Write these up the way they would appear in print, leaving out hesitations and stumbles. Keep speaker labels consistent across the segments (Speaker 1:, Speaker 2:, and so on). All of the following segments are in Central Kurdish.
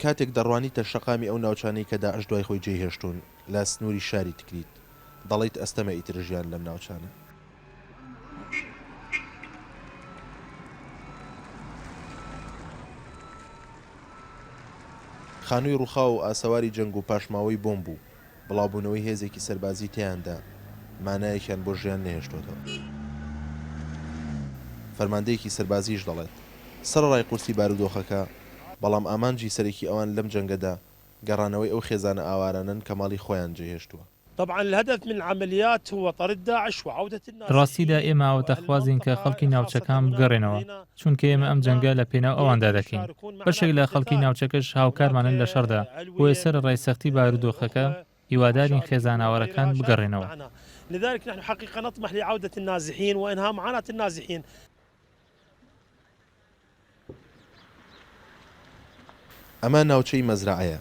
Speaker 1: کاتێک دەڕوانیتە شەقامی ئەو ناوچانەی کە داعش دوای خۆی جێهێشتون لە سنووری شاری تکریت دەڵێیت ئەستەمە ئیتر ژیان لەم ناوچانە. خانووی ڕووخاو و ئاسەواری جەنگ و پاشماوەی بۆم بوو، بڵاوبوونەوەی هێزێکی سەربازی تیاندا مانایەکیان بۆ ژیان نەهێشتۆتەوە. فەرماندەیەکی سەربازیش دەڵێت سەرڕای قورسی بارودۆخەکە، بەڵام ئامانجی سەرێکی ئەوان لەم جەنگەدا گەڕانەوەی ئەو خێزانە ئاوارانن کە ماڵی خۆیان جێهێشتووە.
Speaker 2: طبعا الهدف من العمليات هو طرد داعش وعودة الناس.
Speaker 3: ڕاستیدا ئێمە ئەوەتەخوازین کە خەڵکی ناوچەکان بگەڕێنەوە، چونکە ئێمە ئەم جەنگە لە پێناو ئەواندا دەکەین. بەشێک لە خەڵکی ناوچەکەش هاوکارمانن لە شەڕدا، بۆیە سەر ڕێسەختی بارودۆخەکە هیوادارین خێزاناوەرەکان بگەڕێنەوە.
Speaker 2: لذلك نحن حقيقة نطمح لعودة النازحين وإنهاء معاناة النازحين.
Speaker 1: ئەمە ناوچەی مەزرعەیە.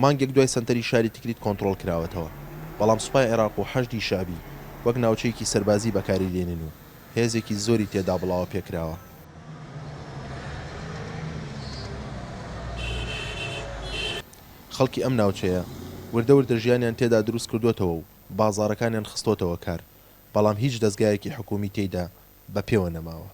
Speaker 1: مانگێک دوای سنتەری شاری تکریت کۆنتڕۆڵ کراوەتەوە، بەڵام سوپای عێراق و حەشدی شابی وەک ناوچەیەکی سەربازی بەکاری دێنن و هێزێکی زۆری تێدا بڵاوە پێکراوە. خەڵکی ئەم ناوچەیە وردە وردە ژیانیان تێدا دروست کردوتەوە و بازاڕەکانیان خستۆتەوە کار، بەڵام هیچ دەستگایەکی حکومی تێیدا بە پێوە نەماوە.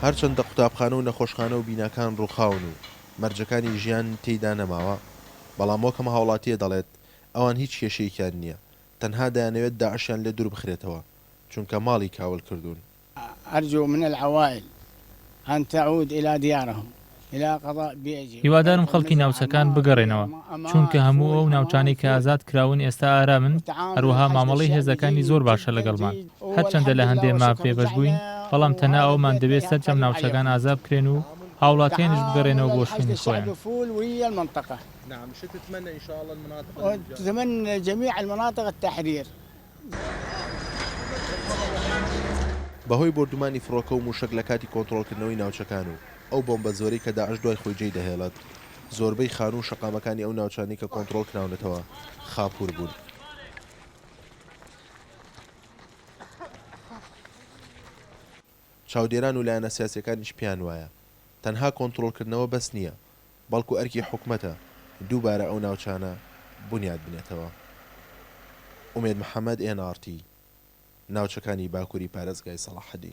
Speaker 1: هەرچەندە قوتابخانە و نەخۆشخانە و بیناکان ڕووخاون و مەرجەکانی ژیان تێیدا نەماوە، بەڵام وەکەمە هاوڵاتیە دەڵێت ئەوان هیچ کێشەیەکیان نییە، تەنها دەیانەوێت داعشیان لێ دوور بخرێتەوە چونکە ماڵی کاول کردوون.
Speaker 4: أرجو من العوائل أن تعود إلى ديارهم إلى قضاء بأجل.
Speaker 3: هیوادارم خەڵکی ناوچەکان بگەڕێنەوە، چونکە هەموو ئەو ناوچانەی کە ئازاد کراون ئێستا ئارامن، هەروەها مامەڵەی هێزەکانی زۆر باشە لەگەڵمان. هەرچەندە لە هەندێک ما پێبەش بووین، بەڵام تەنها ئەومان دەبێت سەرجەم ناوچەکان ئازاد بکرێن و هاوڵاتیانش بگەڕێنەوە بۆ شوێنی خۆیان.
Speaker 1: نعم، شو تتمنى إن شاء الله المناطق؟
Speaker 4: أتمنى جميع المناطق التحرير.
Speaker 1: بەهۆی بردومانی فڕۆکە و موشک لە کاتی کۆنتڕۆڵکردنەوەی ناوچەکان و ئەو بۆمبە زۆرەی کە داعش دوای خۆی جێی دەهێڵێت، زۆربەی خانوو و شەقامەکانی ئەو ناوچانەی کە کۆنتڕۆڵ کراونەتەوە خاپوور بوون. چاودێران و لایەنە سیاسیەکانیش پیان وایە تەنها کۆنتڕۆڵکردنەوە بەس نییە، بەڵکو ئەرکی حکومەتە دووبارە ئەو ناوچانە بنیاد بنێتەوە. ئومێد محەممەد NRT ناوچەکانی باکووری پارێزگای سەلاحەدین.